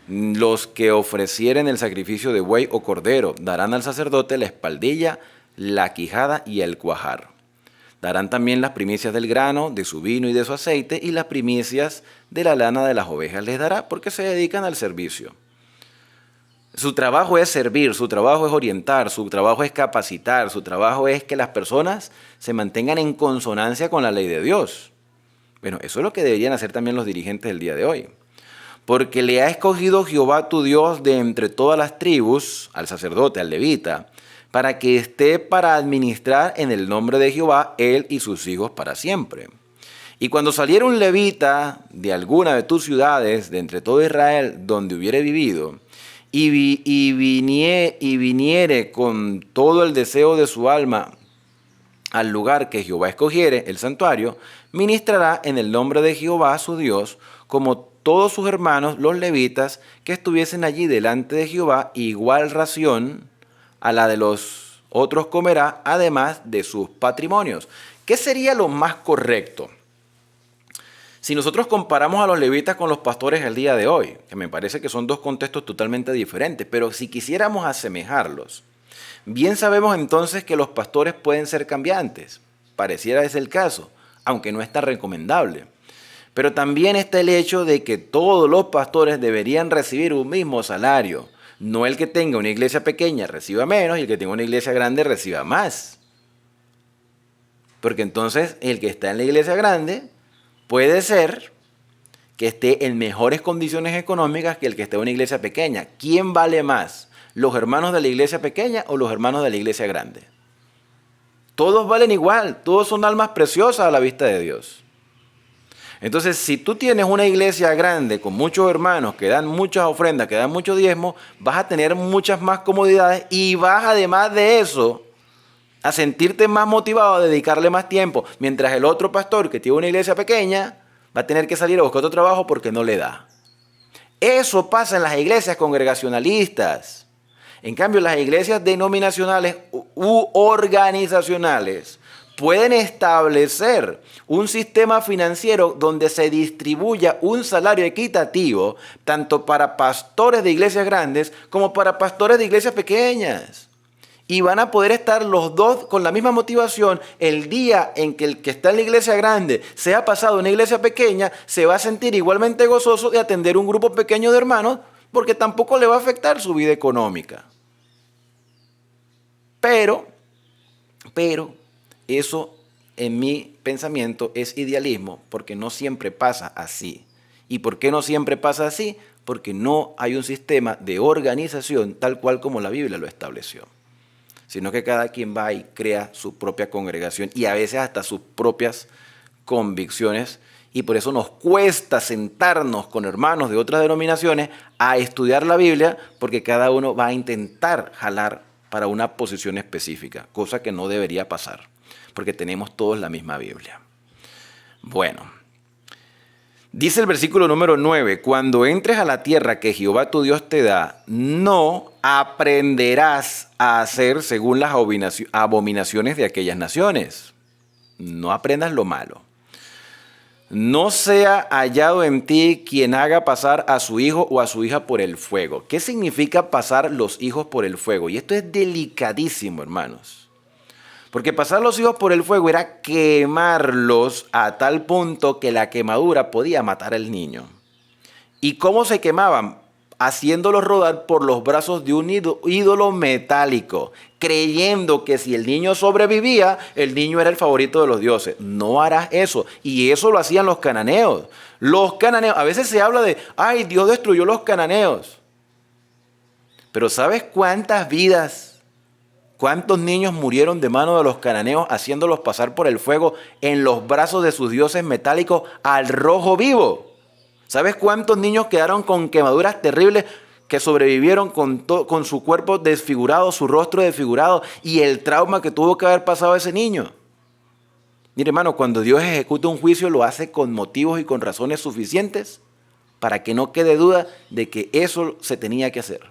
Los que ofrecieren el sacrificio de buey o cordero darán al sacerdote la espaldilla, la quijada y el cuajar. Darán también las primicias del grano, de su vino y de su aceite, y las primicias de la lana de las ovejas les dará, porque se dedican al servicio. Su trabajo es servir, su trabajo es orientar, su trabajo es capacitar, su trabajo es que las personas se mantengan en consonancia con la ley de Dios. Bueno, eso es lo que deberían hacer también los dirigentes del día de hoy. Porque le ha escogido Jehová tu Dios de entre todas las tribus, al sacerdote, al levita, para que esté para administrar en el nombre de Jehová él y sus hijos para siempre. Y cuando saliera un levita de alguna de tus ciudades, de entre todo Israel, donde hubiere vivido, y viniere con todo el deseo de su alma al lugar que Jehová escogiere, el santuario, ministrará en el nombre de Jehová su Dios, como todos sus hermanos, los levitas, que estuviesen allí delante de Jehová, igual ración a la de los otros comerá, además de sus patrimonios. ¿Qué sería lo más correcto? Si nosotros comparamos a los levitas con los pastores el día de hoy, que me parece que son dos contextos totalmente diferentes, pero si quisiéramos asemejarlos, bien sabemos entonces que los pastores pueden ser cambiantes. Pareciera ese el caso, aunque no es tan recomendable. Pero también está el hecho de que todos los pastores deberían recibir un mismo salario. No el que tenga una iglesia pequeña reciba menos y el que tenga una iglesia grande reciba más. Porque entonces el que está en la iglesia grande puede ser que esté en mejores condiciones económicas que el que esté en una iglesia pequeña. ¿Quién vale más? ¿Los hermanos de la iglesia pequeña o los hermanos de la iglesia grande? Todos valen igual, todos son almas preciosas a la vista de Dios. Entonces, si tú tienes una iglesia grande con muchos hermanos que dan muchas ofrendas, que dan mucho diezmo, vas a tener muchas más comodidades y vas, además de eso, a sentirte más motivado a dedicarle más tiempo, mientras el otro pastor que tiene una iglesia pequeña va a tener que salir a buscar otro trabajo porque no le da. Eso pasa en las iglesias congregacionalistas. En cambio, las iglesias denominacionales u organizacionales, pueden establecer un sistema financiero donde se distribuya un salario equitativo tanto para pastores de iglesias grandes como para pastores de iglesias pequeñas. Y van a poder estar los dos con la misma motivación. El día en que el que está en la iglesia grande sea pasado a una iglesia pequeña, se va a sentir igualmente gozoso de atender un grupo pequeño de hermanos, porque tampoco le va a afectar su vida económica. Pero eso en mi pensamiento es idealismo, porque no siempre pasa así. ¿Y por qué no siempre pasa así? Porque no hay un sistema de organización tal cual como la Biblia lo estableció, sino que cada quien va y crea su propia congregación y a veces hasta sus propias convicciones, y por eso nos cuesta sentarnos con hermanos de otras denominaciones a estudiar la Biblia, porque cada uno va a intentar jalar para una posición específica, cosa que no debería pasar, porque tenemos todos la misma Biblia. Bueno, dice el versículo número 9, cuando entres a la tierra que Jehová tu Dios te da, no aprenderás a hacer según las abominaciones de aquellas naciones. No aprendas lo malo. No sea hallado en ti quien haga pasar a su hijo o a su hija por el fuego. ¿Qué significa pasar los hijos por el fuego? Y esto es delicadísimo, hermanos. Porque pasar los hijos por el fuego era quemarlos a tal punto que la quemadura podía matar al niño. ¿Y cómo se quemaban? Haciéndolos rodar por los brazos de un ídolo metálico, creyendo que si el niño sobrevivía, el niño era el favorito de los dioses. No harás eso. Y eso lo hacían los cananeos. Los cananeos, a veces se habla de, ay, Dios destruyó los cananeos. Pero ¿sabes cuántas vidas, cuántos niños murieron de mano de los cananeos haciéndolos pasar por el fuego en los brazos de sus dioses metálicos al rojo vivo? ¿Sabes cuántos niños quedaron con quemaduras terribles que sobrevivieron con su cuerpo desfigurado, su rostro desfigurado y el trauma que tuvo que haber pasado ese niño? Mire, hermano, cuando Dios ejecuta un juicio lo hace con motivos y con razones suficientes para que no quede duda de que eso se tenía que hacer.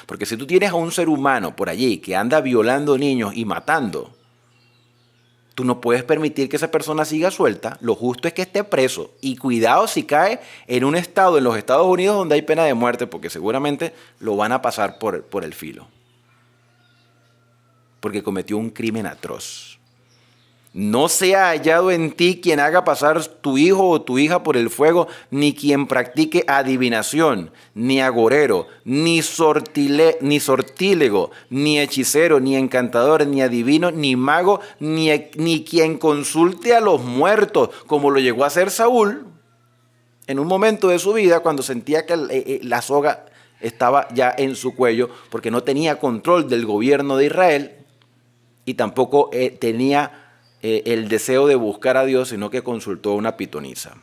Porque si tú tienes a un ser humano por allí que anda violando niños y matando, tú no puedes permitir que esa persona siga suelta. Lo justo es que esté preso. Y cuidado si cae en un estado, en los Estados Unidos, donde hay pena de muerte, porque seguramente lo van a pasar por el filo. Porque cometió un crimen atroz. No sea hallado en ti quien haga pasar tu hijo o tu hija por el fuego, ni quien practique adivinación, ni agorero, ni sortílego, ni hechicero, ni encantador, ni adivino, ni mago, ni quien consulte a los muertos, como lo llegó a hacer Saúl en un momento de su vida cuando sentía que la soga estaba ya en su cuello, porque no tenía control del gobierno de Israel y tampoco tenía el deseo de buscar a Dios, sino que consultó a una pitonisa.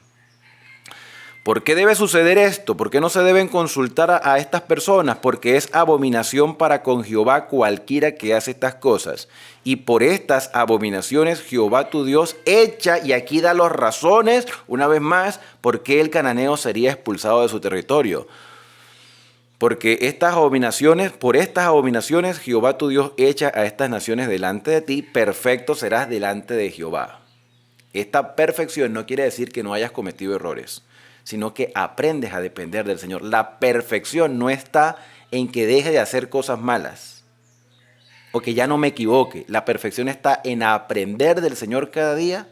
¿Por qué debe suceder esto? ¿Por qué no se deben consultar a estas personas? Porque es abominación para con Jehová cualquiera que hace estas cosas. Y por estas abominaciones Jehová tu Dios echa, y aquí da las razones, una vez más, por qué el cananeo sería expulsado de su territorio. Porque por estas abominaciones Jehová tu Dios echa a estas naciones delante de ti, perfecto serás delante de Jehová. Esta perfección no quiere decir que no hayas cometido errores, sino que aprendes a depender del Señor. La perfección no está en que deje de hacer cosas malas o que ya no me equivoque. La perfección está en aprender del Señor cada día,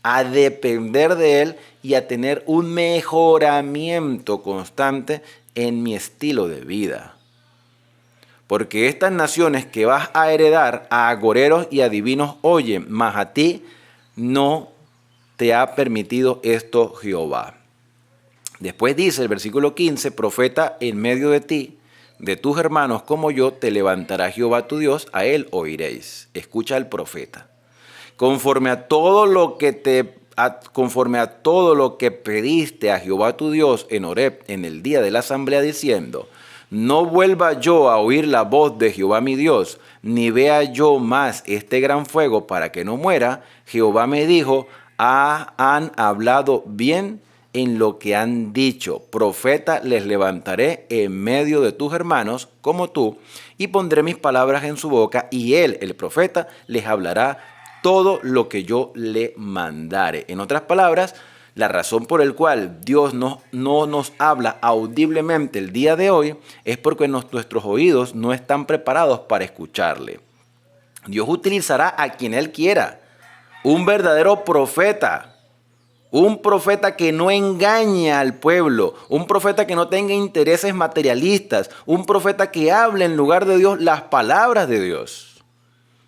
a depender de Él y a tener un mejoramiento constante en mi estilo de vida. Porque estas naciones que vas a heredar a agoreros y adivinos oyen, mas a ti no te ha permitido esto Jehová. Después dice el versículo 15, profeta en medio de ti, de tus hermanos como yo, te levantará Jehová tu Dios, a él oiréis. Escucha al profeta. Conforme a todo lo que pediste a Jehová tu Dios en Horeb en el día de la asamblea, diciendo, no vuelva yo a oír la voz de Jehová mi Dios, ni vea yo más este gran fuego para que no muera, Jehová me dijo, han hablado bien en lo que han dicho. Profeta les levantaré en medio de tus hermanos como tú, y pondré mis palabras en su boca, y él, el profeta, les hablará todo lo que yo le mandare. En otras palabras, la razón por la cual Dios no nos habla audiblemente el día de hoy es porque nuestros oídos no están preparados para escucharle. Dios utilizará a quien Él quiera. Un verdadero profeta. Un profeta que no engaña al pueblo. Un profeta que no tenga intereses materialistas. Un profeta que hable en lugar de Dios las palabras de Dios.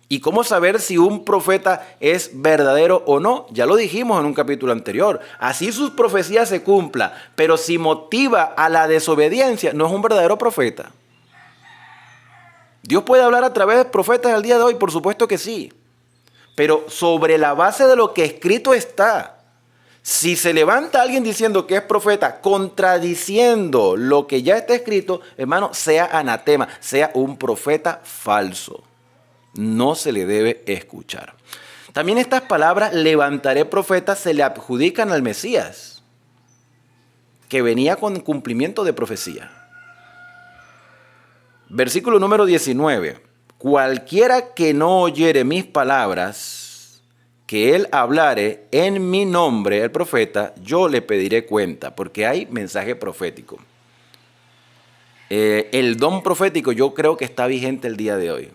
¿Y cómo saber si un profeta es verdadero o no? Ya lo dijimos en un capítulo anterior. Así sus profecías se cumplan, pero si motiva a la desobediencia, no es un verdadero profeta. ¿Dios puede hablar a través de profetas al día de hoy? Por supuesto que sí. Pero sobre la base de lo que escrito está. Si se levanta alguien diciendo que es profeta, contradiciendo lo que ya está escrito, hermano, sea anatema, sea un profeta falso. No se le debe escuchar. También estas palabras, levantaré profetas, se le adjudican al Mesías, que venía con cumplimiento de profecía. Versículo número 19. Cualquiera que no oyere mis palabras, que él hablare en mi nombre, el profeta, yo le pediré cuenta, porque hay mensaje profético. El don profético yo creo que está vigente el día de hoy.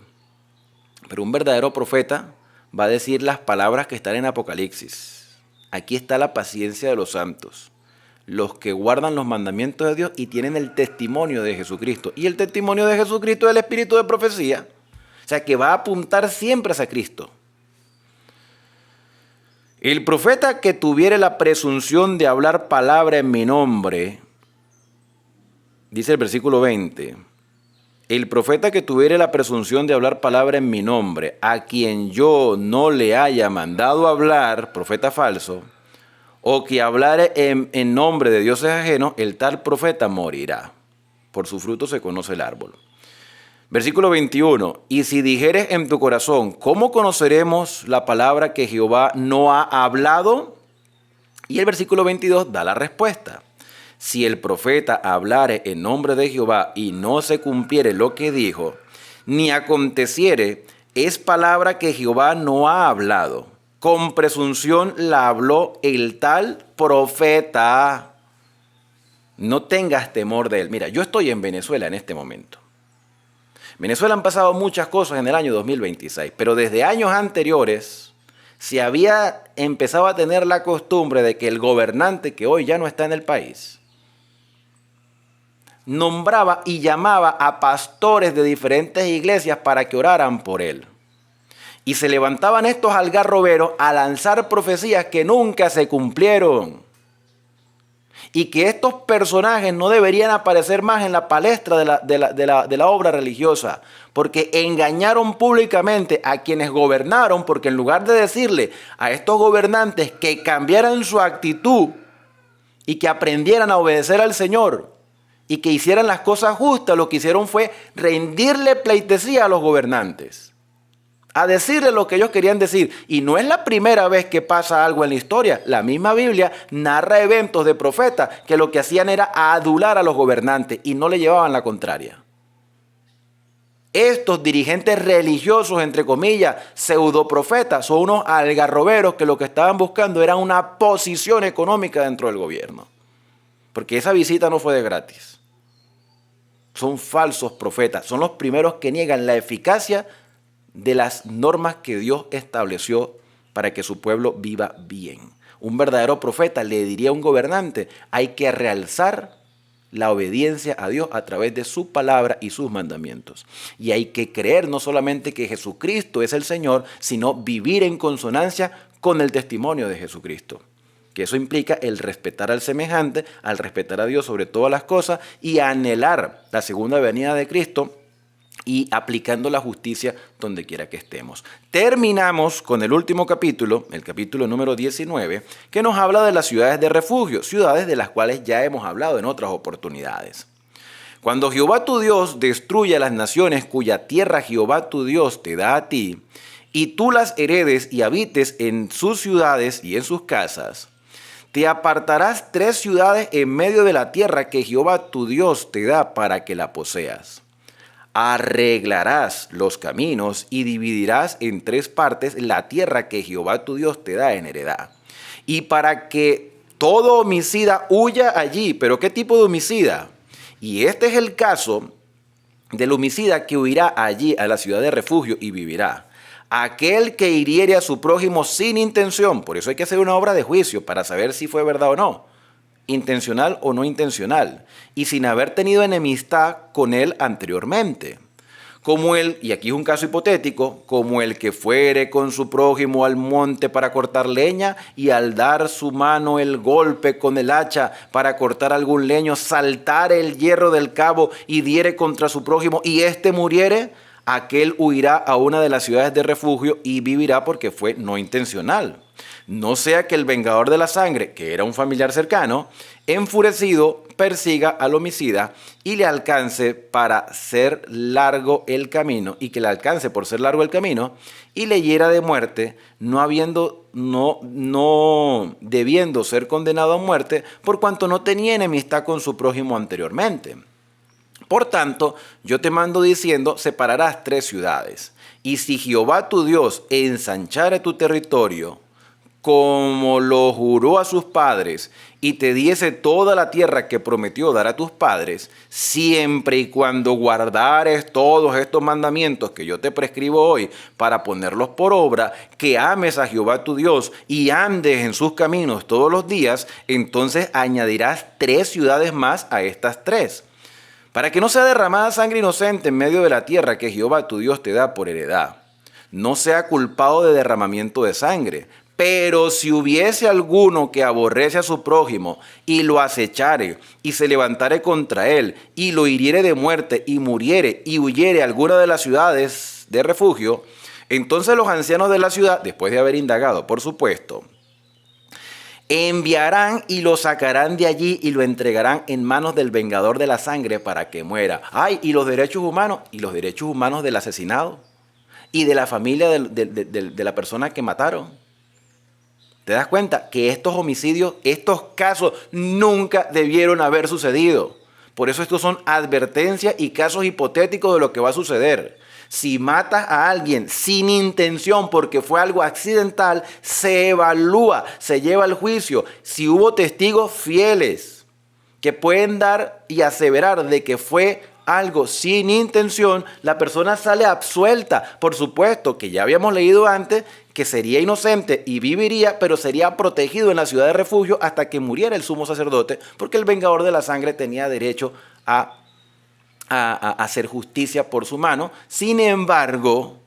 Pero un verdadero profeta va a decir las palabras que están en Apocalipsis. Aquí está la paciencia de los santos, los que guardan los mandamientos de Dios y tienen el testimonio de Jesucristo. Y el testimonio de Jesucristo es el espíritu de profecía. O sea que va a apuntar siempre hacia Cristo. El profeta que tuviere la presunción de hablar palabra en mi nombre, dice el versículo 20, el profeta que tuviere la presunción de hablar palabra en mi nombre, a quien yo no le haya mandado hablar, profeta falso, o que hablare en nombre de dioses ajenos, el tal profeta morirá. Por su fruto se conoce el árbol. Versículo 21. Y si dijeres en tu corazón, ¿cómo conoceremos la palabra que Jehová no ha hablado? Y el versículo 22 da la respuesta. Si el profeta hablare en nombre de Jehová y no se cumpliere lo que dijo, ni aconteciere, es palabra que Jehová no ha hablado. Con presunción la habló el tal profeta. No tengas temor de él. Mira, yo estoy en Venezuela en este momento. En Venezuela han pasado muchas cosas en el año 2026, pero desde años anteriores se había empezado a tener la costumbre de que el gobernante, que hoy ya no está en el país, nombraba y llamaba a pastores de diferentes iglesias para que oraran por él. Y se levantaban estos algarroberos a lanzar profecías que nunca se cumplieron. Y que estos personajes no deberían aparecer más en la palestra de la obra religiosa, porque engañaron públicamente a quienes gobernaron, porque en lugar de decirle a estos gobernantes que cambiaran su actitud y que aprendieran a obedecer al Señor, y que hicieran las cosas justas, lo que hicieron fue rendirle pleitesía a los gobernantes, a decirle lo que ellos querían decir. Y no es la primera vez que pasa algo en la historia. La misma Biblia narra eventos de profetas que lo que hacían era adular a los gobernantes y no le llevaban la contraria. Estos dirigentes religiosos, entre comillas, pseudoprofetas, son unos algarroberos que lo que estaban buscando era una posición económica dentro del gobierno. Porque esa visita no fue de gratis. Son falsos profetas, son los primeros que niegan la eficacia de las normas que Dios estableció para que su pueblo viva bien. Un verdadero profeta le diría a un gobernante, hay que realzar la obediencia a Dios a través de su palabra y sus mandamientos. Y hay que creer no solamente que Jesucristo es el Señor, sino vivir en consonancia con el testimonio de Jesucristo. Que eso implica el respetar al semejante, al respetar a Dios sobre todas las cosas y anhelar la segunda venida de Cristo y aplicando la justicia donde quiera que estemos. Terminamos con el último capítulo, el capítulo número 19, que nos habla de las ciudades de refugio, ciudades de las cuales ya hemos hablado en otras oportunidades. Cuando Jehová tu Dios destruya las naciones cuya tierra Jehová tu Dios te da a ti, y tú las heredes y habites en sus ciudades y en sus casas, te apartarás 3 ciudades en medio de la tierra que Jehová tu Dios te da para que la poseas. arreglarás los caminos y dividirás en 3 partes la tierra que Jehová tu Dios te da en heredad. Y para que todo homicida huya allí. ¿Pero qué tipo de homicida? Y este es el caso del homicida que huirá allí a la ciudad de refugio y vivirá. Aquel que hiriere a su prójimo sin intención. Por eso hay que hacer una obra de juicio para saber si fue verdad o no. Intencional o no intencional. Y sin haber tenido enemistad con él anteriormente. Como él, y aquí es un caso hipotético, como el que fuere con su prójimo al monte para cortar leña y al dar su mano el golpe con el hacha para cortar algún leño, saltar el hierro del cabo y diere contra su prójimo y éste muriere, aquel huirá a una de las ciudades de refugio y vivirá porque fue no intencional. No sea que el vengador de la sangre, que era un familiar cercano, enfurecido, persiga al homicida y le alcance para ser largo el camino, y que le alcance por ser largo el camino, y le hiera de muerte, no debiendo ser condenado a muerte, por cuanto no tenía enemistad con su prójimo anteriormente. Por tanto, yo te mando diciendo, separarás 3 ciudades. Y si Jehová tu Dios ensanchare tu territorio, como lo juró a sus padres, y te diese toda la tierra que prometió dar a tus padres, siempre y cuando guardares todos estos mandamientos que yo te prescribo hoy para ponerlos por obra, que ames a Jehová tu Dios y andes en sus caminos todos los días, entonces añadirás 3 ciudades más a estas 3. Para que no sea derramada sangre inocente en medio de la tierra que Jehová tu Dios te da por heredad. No sea culpado de derramamiento de sangre. Pero si hubiese alguno que aborrece a su prójimo y lo acechare y se levantare contra él y lo hiriere de muerte y muriere y huyere a alguna de las ciudades de refugio, entonces los ancianos de la ciudad, después de haber indagado, por supuesto, enviarán y lo sacarán de allí y lo entregarán en manos del vengador de la sangre para que muera. Ay, ¿y los derechos humanos? ¿Y los derechos humanos del asesinado? ¿Y de la familia de la persona que mataron? ¿Te das cuenta que estos homicidios, estos casos nunca debieron haber sucedido? Por eso estos son advertencias y casos hipotéticos de lo que va a suceder. Si matas a alguien sin intención porque fue algo accidental, se evalúa, se lleva al juicio. Si hubo testigos fieles que pueden dar y aseverar de que fue algo sin intención, la persona sale absuelta. Por supuesto que ya habíamos leído antes que sería inocente y viviría, pero sería protegido en la ciudad de refugio hasta que muriera el sumo sacerdote, porque el vengador de la sangre tenía derecho a hacer justicia por su mano. Sin embargo,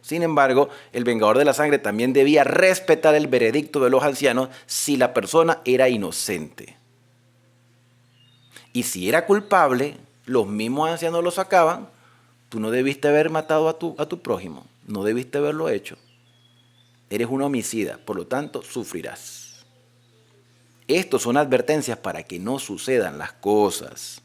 el vengador de la sangre también debía respetar el veredicto de los ancianos si la persona era inocente. Y si era culpable, los mismos ancianos lo sacaban. Tú no debiste haber matado a tu prójimo, no debiste haberlo hecho. Eres un homicida, por lo tanto, sufrirás. Estos son advertencias para que no sucedan las cosas.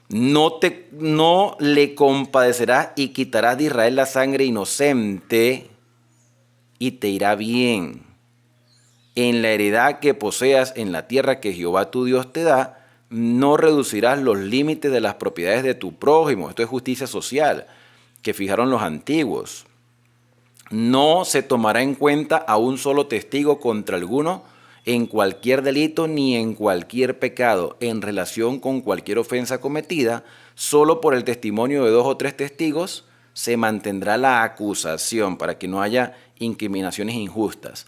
No le compadecerás y quitarás de Israel la sangre inocente y te irá bien. En la heredad que poseas en la tierra que Jehová tu Dios te da, no reducirás los límites de las propiedades de tu prójimo. Esto es justicia social que fijaron los antiguos. No se tomará en cuenta a un solo testigo contra alguno en cualquier delito ni en cualquier pecado en relación con cualquier ofensa cometida. Solo por el testimonio de 2 o 3 testigos se mantendrá la acusación para que no haya incriminaciones injustas.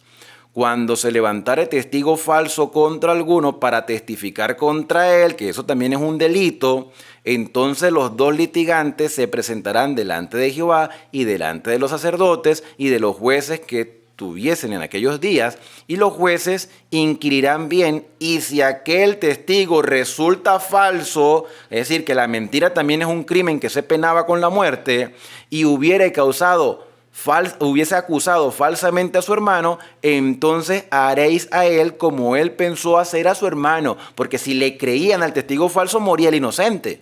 Cuando se levantare testigo falso contra alguno para testificar contra él, que eso también es un delito, entonces los 2 litigantes se presentarán delante de Jehová y delante de los sacerdotes y de los jueces que tuviesen en aquellos días, y los jueces inquirirán bien, y si aquel testigo resulta falso, es decir, que la mentira también es un crimen que se penaba con la muerte, y hubiese acusado falsamente a su hermano, entonces haréis a él como él pensó hacer a su hermano, porque si le creían al testigo falso, moría el inocente.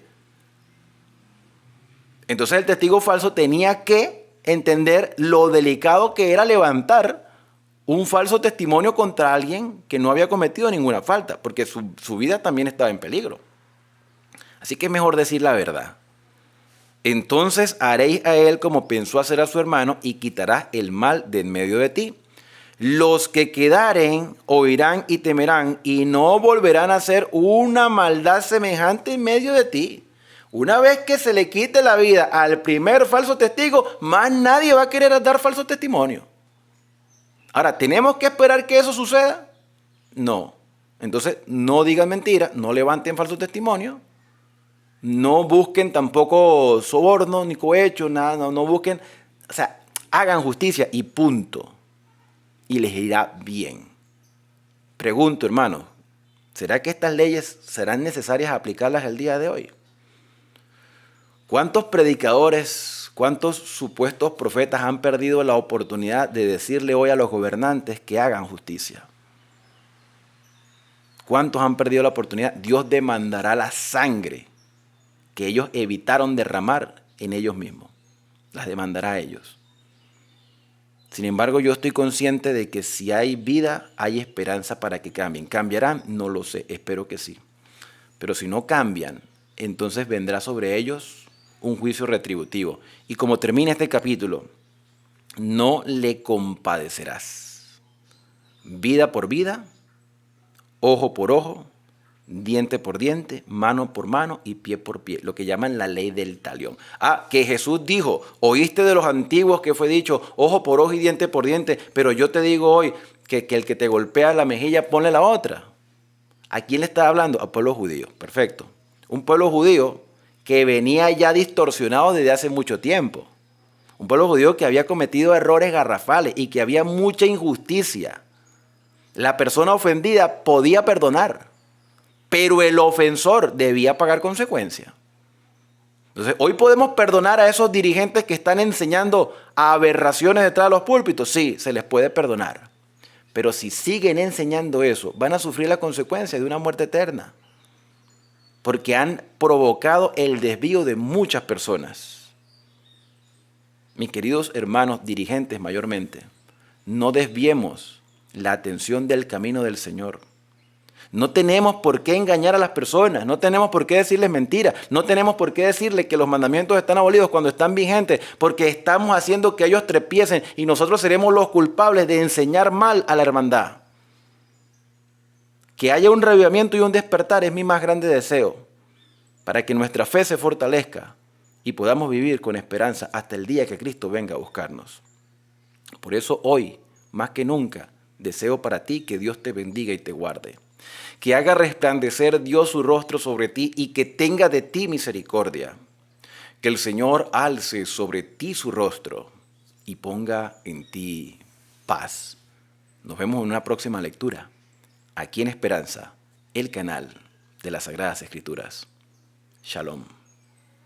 Entonces el testigo falso tenía que entender lo delicado que era levantar un falso testimonio contra alguien que no había cometido ninguna falta, porque su vida también estaba en peligro. Así que es mejor decir la verdad. Entonces haréis a él como pensó hacer a su hermano y quitarás el mal de en medio de ti. Los que quedaren oirán y temerán y no volverán a hacer una maldad semejante en medio de ti. Una vez que se le quite la vida al primer falso testigo, más nadie va a querer dar falso testimonio. Ahora, ¿tenemos que esperar que eso suceda? No. Entonces, no digan mentiras, no levanten falso testimonio, no busquen tampoco soborno ni cohecho, nada, no busquen, o sea, hagan justicia y punto. Y les irá bien. Pregunto, hermano, ¿será que estas leyes serán necesarias aplicarlas el día de hoy? ¿Cuántos predicadores, cuántos supuestos profetas han perdido la oportunidad de decirle hoy a los gobernantes que hagan justicia? ¿Cuántos han perdido la oportunidad? Dios demandará la sangre que ellos evitaron derramar en ellos mismos. Las demandará a ellos. Sin embargo, yo estoy consciente de que si hay vida, hay esperanza para que cambien. ¿Cambiarán? No lo sé, espero que sí. Pero si no cambian, entonces vendrá sobre ellos un juicio retributivo. Y como termina este capítulo, no le compadecerás. Vida por vida, ojo por ojo, diente por diente, mano por mano y pie por pie, lo que llaman la ley del talión. Que Jesús dijo, oíste de los antiguos que fue dicho, ojo por ojo y diente por diente, pero yo te digo hoy que el que te golpea la mejilla, ponle la otra. ¿A quién le está hablando? Al pueblo judío, perfecto. Un pueblo judío que venía ya distorsionado desde hace mucho tiempo. Un pueblo judío que había cometido errores garrafales y que había mucha injusticia. La persona ofendida podía perdonar, pero el ofensor debía pagar consecuencias. Entonces, hoy podemos perdonar a esos dirigentes que están enseñando aberraciones detrás de los púlpitos. Sí, se les puede perdonar. Pero si siguen enseñando eso, van a sufrir la consecuencia de una muerte eterna. Porque han provocado el desvío de muchas personas. Mis queridos hermanos dirigentes mayormente, no desviemos la atención del camino del Señor. No tenemos por qué engañar a las personas, no tenemos por qué decirles mentiras, no tenemos por qué decirles que los mandamientos están abolidos cuando están vigentes, porque estamos haciendo que ellos trepiecen y nosotros seremos los culpables de enseñar mal a la hermandad. Que haya un revivimiento y un despertar es mi más grande deseo, para que nuestra fe se fortalezca y podamos vivir con esperanza hasta el día que Cristo venga a buscarnos. Por eso hoy, más que nunca, deseo para ti que Dios te bendiga y te guarde. Que haga resplandecer Dios su rostro sobre ti y que tenga de ti misericordia. Que el Señor alce sobre ti su rostro y ponga en ti paz. Nos vemos en una próxima lectura, aquí en Esperanza, el canal de las Sagradas Escrituras. Shalom.